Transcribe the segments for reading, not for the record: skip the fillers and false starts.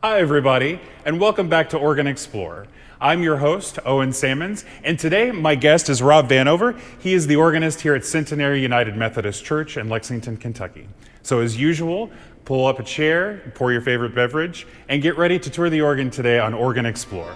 Hi everybody, and welcome back to Organ Explorer. I'm your host, Owen Sammons, and today my guest is Rob Vanover. He is the organist here at Centenary United Methodist Church in Lexington, Kentucky. So as usual, pull up a chair, pour your favorite beverage, and get ready to tour the organ today on Organ Explorer.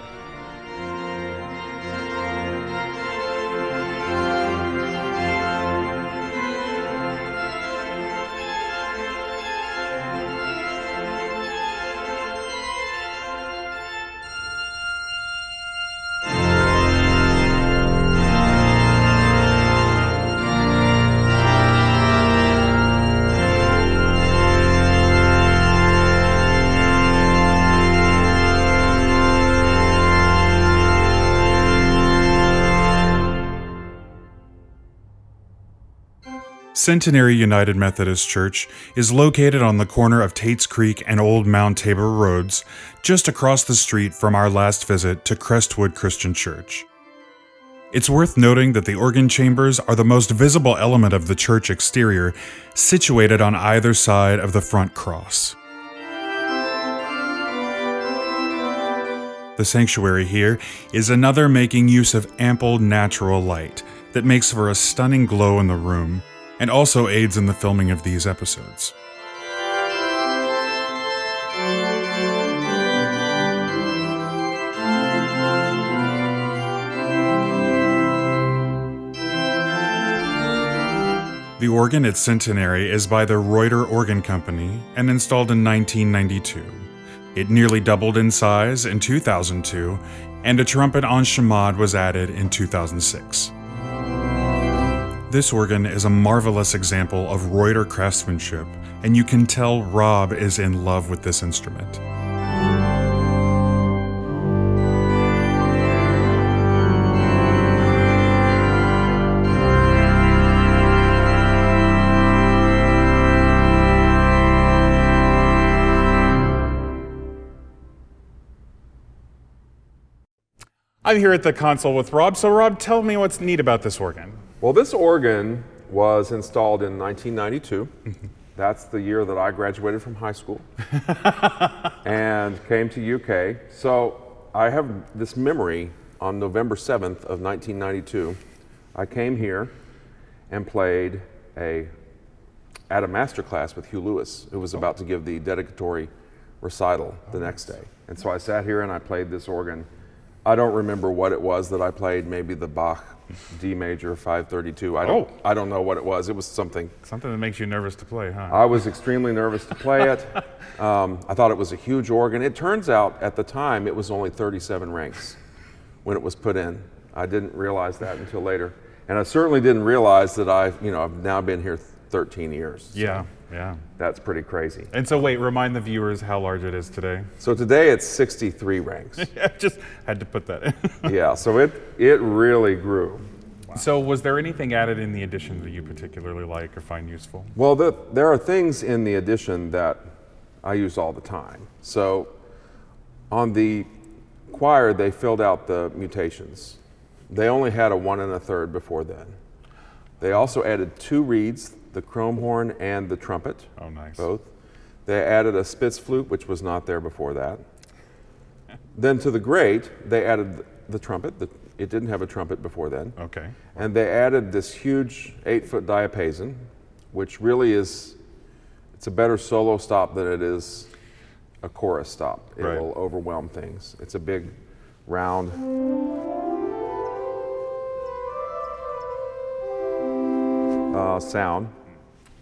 Centenary United Methodist Church is located on the corner of Tates Creek and Old Mount Tabor Roads, just across the street from our last visit to Crestwood Christian Church. It's worth noting that the organ chambers are the most visible element of the church exterior, situated on either side of the front cross. The sanctuary here is another making use of ample natural light that makes for a stunning glow in the room, and also aids in the filming of these episodes. The organ at Centenary is by the Reuter Organ Company and installed in 1992. It nearly doubled in size in 2002, and a trumpet en chamade was added in 2006. This organ is a marvelous example of Reuter craftsmanship, and you can tell Rob is in love with this instrument. I'm here at the console with Rob, so Rob, tell me what's neat about this organ. Well, this organ was installed in 1992. That's the year that I graduated from high school and came to UK. So I have this memory on November 7th of 1992. I came here and played at a master class with Hugh Lewis, who was about to give the dedicatory recital the next day. And so I sat here and I played this organ. I don't remember what it was that I played, maybe the Bach D major 532. I don't know what it was. It was something. Something that makes you nervous to play, huh? I was extremely nervous to play it. I thought it was a huge organ. It turns out at the time it was only 37 ranks when it was put in. I didn't realize that until later. And I certainly didn't realize that I've now been here 13 years. So yeah. that's pretty crazy. And so wait, remind the viewers how large it is today. So today it's 63 ranks. I just had to put that in. Yeah, so it really grew. Wow. So was there anything added in the addition that you particularly like or find useful? Well, there are things in the addition that I use all the time. So on the choir, they filled out the mutations. They only had a 1 1/3 before then. They also added 2 reeds, the chrome horn and the trumpet. Oh, nice. Both. They added a Spitz flute, which was not there before that. Then to the grate, they added the trumpet. It didn't have a trumpet before then. Okay. And they added this huge 8-foot diapason, which really it's a better solo stop than it is a chorus stop. It will overwhelm things. It's a big, round. Sound.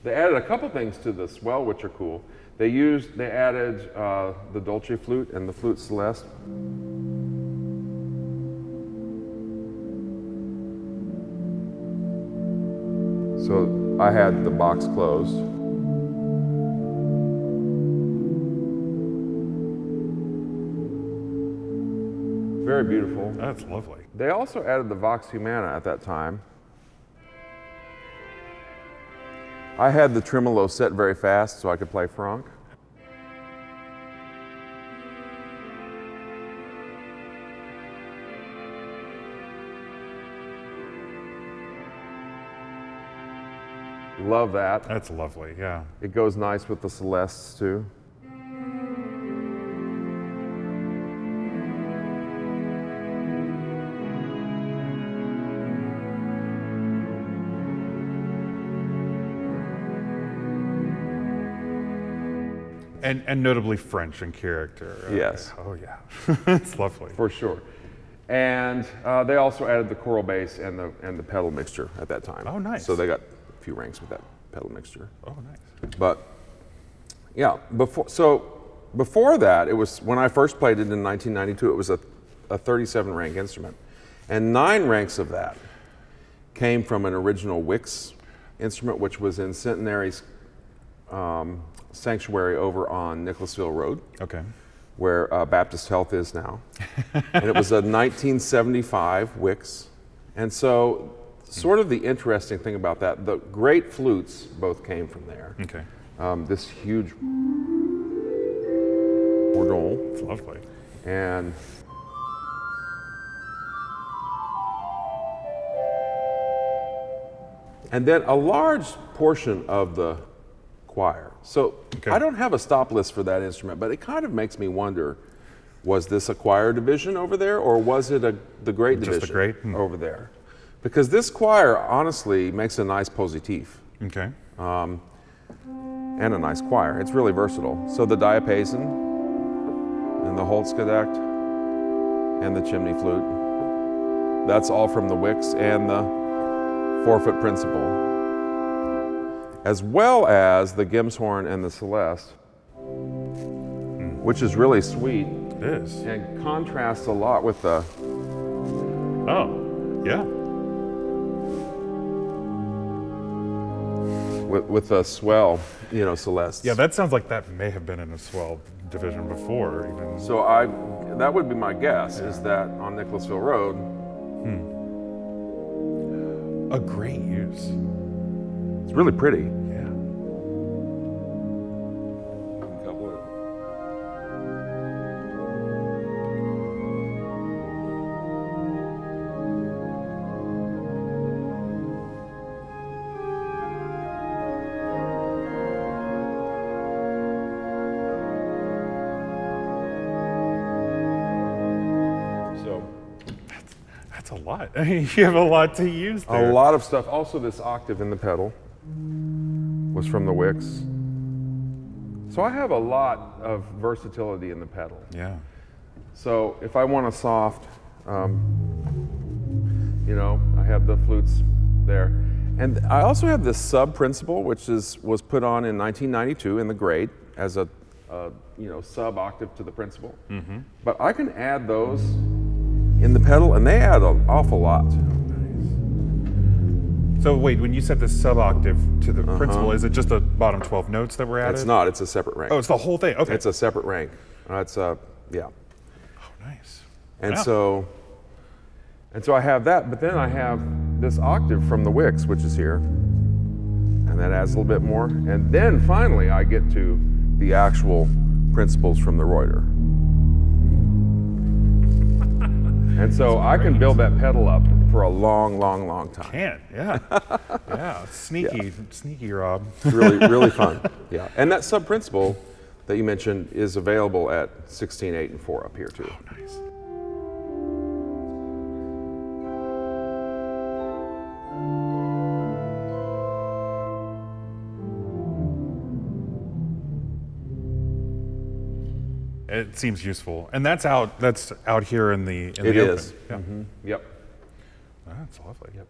They added a couple things to the swell, which are cool. They added the Dolce flute and the flute celeste. So I had the box closed. Very beautiful. That's lovely. They also added the Vox Humana at that time. I had the tremolo set very fast so I could play Franck. Love that. That's lovely, yeah. It goes nice with the Celestes too. And notably French in character. Yes. Oh yeah, it's lovely. For sure. And they also added the choral bass and the pedal mixture at that time. Oh, nice. So they got a few ranks with that pedal mixture. Oh, nice. But yeah, before that, it was when I first played it in 1992. It was a 37 rank instrument, and 9 ranks of that came from an original Wicks instrument, which was in Centenary's sanctuary over on Nicholasville Road. Okay. Where Baptist Health is now. And it was a 1975 Wicks. And so, sort of the interesting thing about that, the great flutes both came from there. Okay. This huge bourdon. It's lovely. And then a large portion of the choir. So Okay. I don't have a stop list for that instrument, but it kind of makes me wonder, was this a choir division over there, or was it the great Just the division great? over there? Because this choir honestly makes a nice positif Okay. and a nice choir. It's really versatile. So the diapason and the Holzgedeckt and the chimney flute, that's all from the Wicks and the 4-foot principal, as well as the Gimshorn and the Celeste, which is really sweet It is. and contrasts a lot with the Oh, yeah. with the swell, Celeste. Yeah, that sounds like that may have been in a swell division before, even. So that would be my guess, is that on Nicholasville Road. A great use. It's really pretty. Yeah. That's a lot. You have a lot to use there. A lot of stuff. Also, this octave in the pedal was from the Wicks. So I have a lot of versatility in the pedal. Yeah. So if I want a soft, I have the flutes there. And I also have this sub principal, which was put on in 1992 in the grade as a sub octave to the principal. Mm-hmm. But I can add those in the pedal, and they add an awful lot. So wait, when you said the sub-octave to the principal, is it just the bottom 12 notes that were added? It's not. It's a separate rank. Oh, it's the whole thing. Okay. It's a separate rank. Yeah. Oh, nice. And Wow. so I have that, but then I have this octave from the Wicks, which is here, and that adds a little bit more. And then finally, I get to the actual principals from the Reuter. And so I can build that pedal up for a long, long, long time. Can't, yeah. Yeah, sneaky, sneaky, Rob. It's really, really fun. Yeah, and that sub principal that you mentioned is available at 16, 8, and 4 up here too. Oh, nice. It seems useful, and that's out here in the It open. is. Yeah. Mm-hmm. Yep. That's lovely. Yep.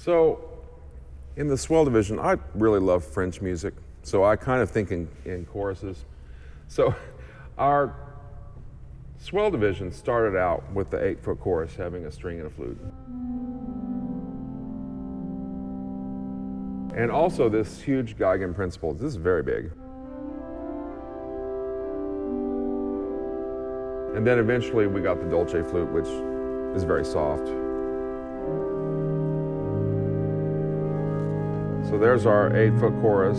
So in the swell division, I really love French music, so I kind of think in choruses. So our swell division started out with the 8-foot chorus having a string and a flute. And also this huge Geigen principal. This is very big. And then eventually we got the Dolce flute, which is very soft. So there's our 8-foot chorus.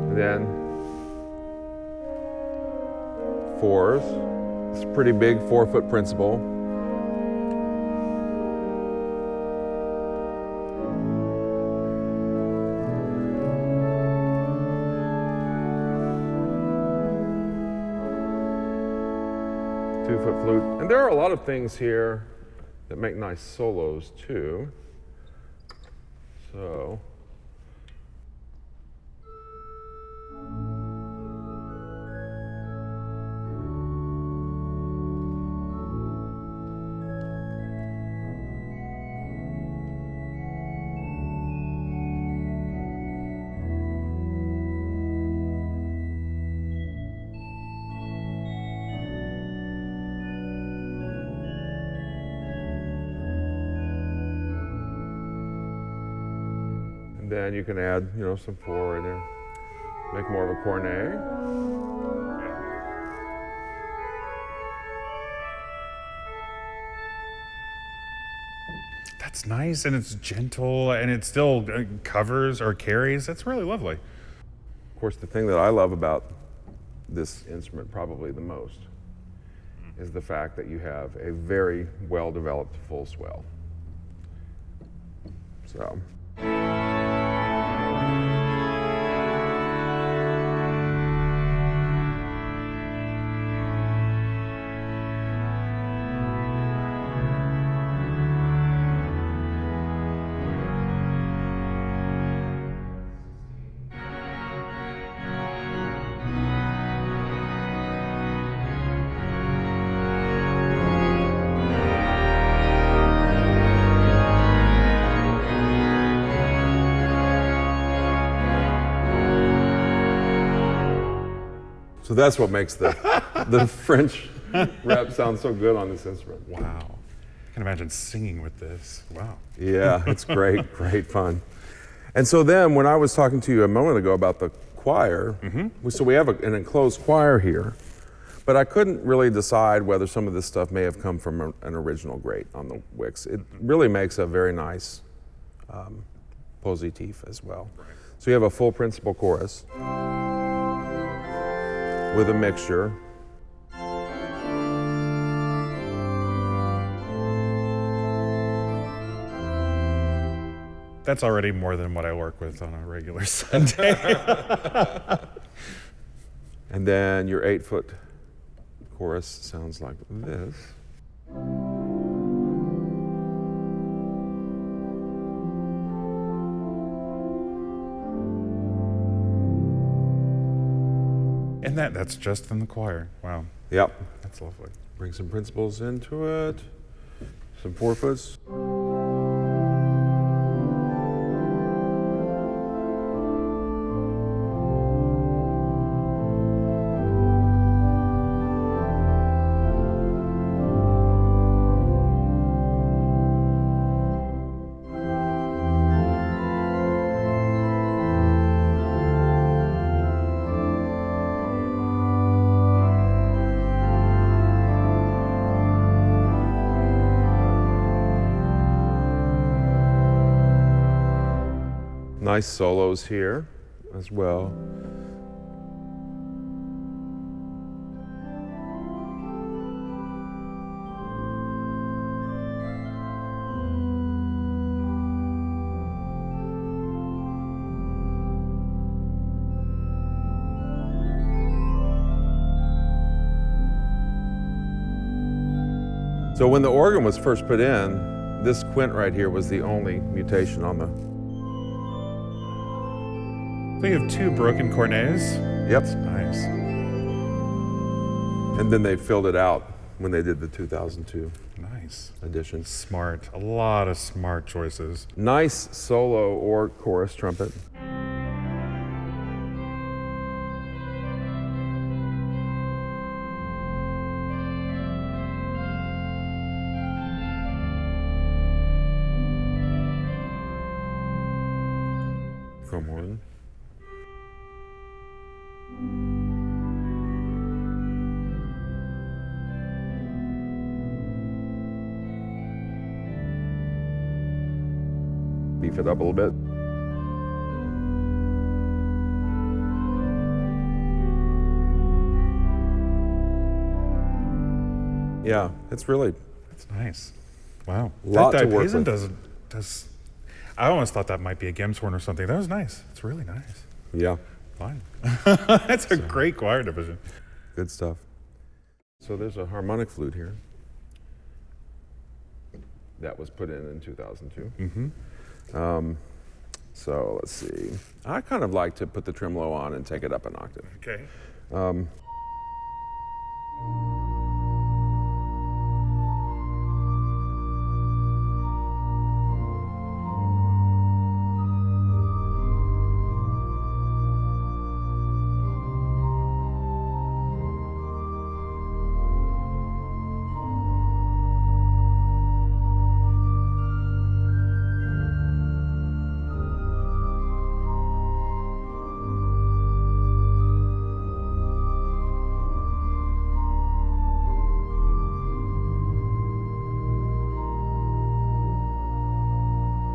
And then fours. It's a pretty big 4-foot principal. Flute. And there are a lot of things here that make nice solos too. So then you can add, some 4 in there. Make more of a cornet. That's nice, and it's gentle, and it still covers or carries. That's really lovely. Of course, the thing that I love about this instrument probably the most is the fact that you have a very well-developed full swell. So. So that's what makes the French rep sound so good on this instrument. Wow. I can imagine singing with this. Wow. Yeah, it's great, great fun. And so then when I was talking to you a moment ago about the choir, so we have an enclosed choir here, but I couldn't really decide whether some of this stuff may have come from an original grate on the Wicks. It really makes a very nice positif as well. Right. So you have a full principal chorus with a mixture. That's already more than what I work with on a regular Sunday. And then your 8-foot chorus sounds like this. And that's just in the choir. Wow. Yep. That's lovely. Bring some principals into it, some 4-foots. Nice solos here as well. So when the organ was first put in, this quint right here was the only mutation on the. So you have 2 broken cornets? Yep. That's nice. And then they filled it out when they did the 2002 Nice. edition. Smart. A lot of smart choices. Nice solo or chorus trumpet. Chrome horn. Beef it up a little bit. Yeah, it's really That's nice. Wow. Lot that to work diapason with. does. I almost thought that might be a Gem's horn or something. That was nice. It's really nice. yeah, Fine. That's a great choir division. good stuff. So there's a harmonic flute here. That was put in 2002. Mm-hmm. So let's see. I kind of like to put the tremolo on and take it up an octave. Okay.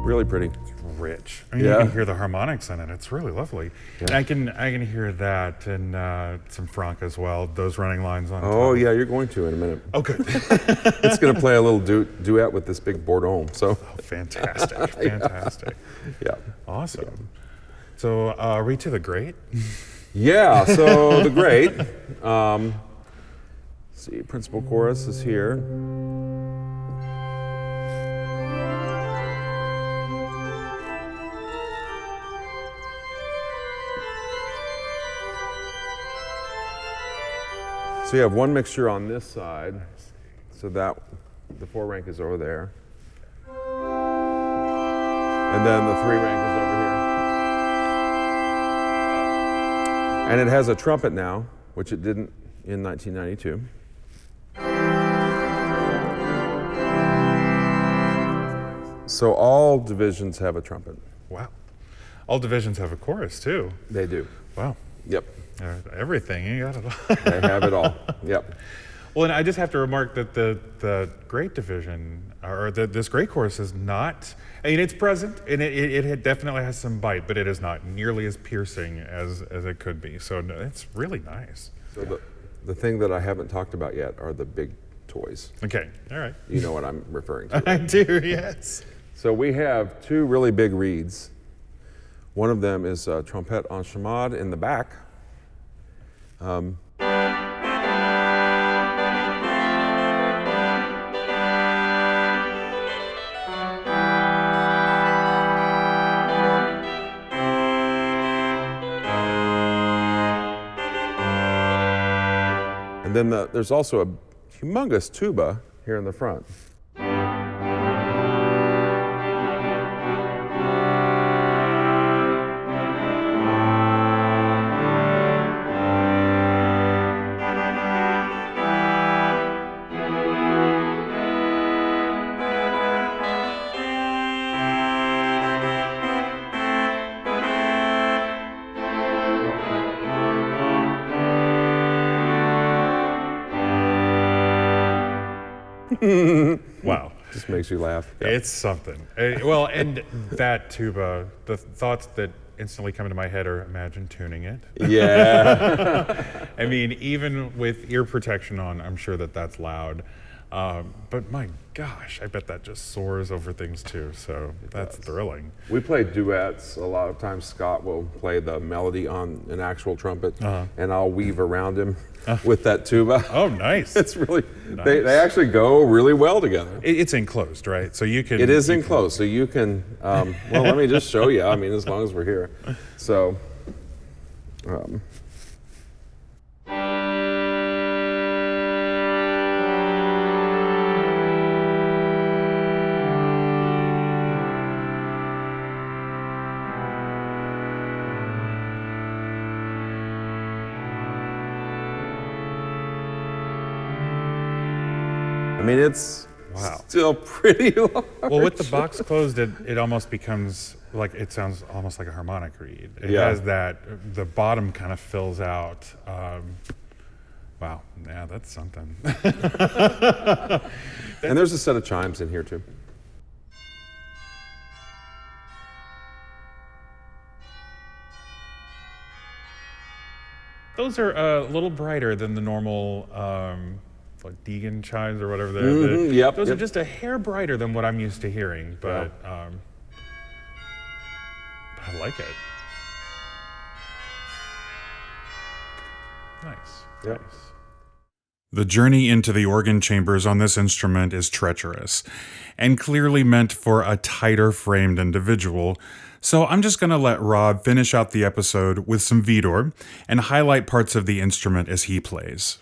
Really pretty. It's rich. I mean, Yeah. you can hear the harmonics in it. It's really lovely. Yeah. And I can hear that and some Franck as well. Those running lines on. Oh top. yeah, you're going to in a minute. Oh, good. It's going to play a little duet with this big Bordeaux. So Oh, fantastic. Fantastic. yeah. Awesome. So are we to the great? Yeah, so the great. Let's see, principal chorus is here. So you have one mixture on this side, so that the 4 rank is over there. And then the 3 rank is over here. And it has a trumpet now, which it didn't in 1992. So all divisions have a trumpet. Wow. All divisions have a chorus too. They do. Wow. Yep. Everything. You got it all. They have it all. Yep. Well, and I just have to remark that the great division, or this great chorus is not, I mean, it's present, and it definitely has some bite, but it is not nearly as piercing as it could be. So no, it's really nice. So the thing that I haven't talked about yet are the big toys. Okay, all right. You know what I'm referring to. I do, yes. So we have 2 really big reeds. One of them is trompette en chamade in the back. And then there's also a humongous tuba here in the front. Wow. Just makes you laugh. Yeah. It's something. Well, and that tuba, the thoughts that instantly come into my head are imagine tuning it. Yeah. I mean, even with ear protection on, I'm sure that's loud. But my gosh, I bet that just soars over things too. So that's thrilling. We play duets. A lot of times Scott will play the melody on an actual trumpet, and I'll weave around him with that tuba. Oh, nice. It's really, Nice. they actually go really well together. It's enclosed, right? So you can. It is enclosed, so you can, well, let me just show you. I mean, as long as we're here. So, I mean, it's Wow. still pretty large. Well, with the box closed, it almost becomes like, it sounds almost like a harmonic reed. It Yeah. has that, the bottom kind of fills out. Wow, yeah, that's something. And there's a set of chimes in here too. Those are a little brighter than the normal, like Deegan chimes or whatever. Yep. Those are just a hair brighter than what I'm used to hearing, but I like it. Nice. Yep. Nice. The journey into the organ chambers on this instrument is treacherous and clearly meant for a tighter framed individual. So I'm just going to let Rob finish out the episode with some Widor and highlight parts of the instrument as he plays.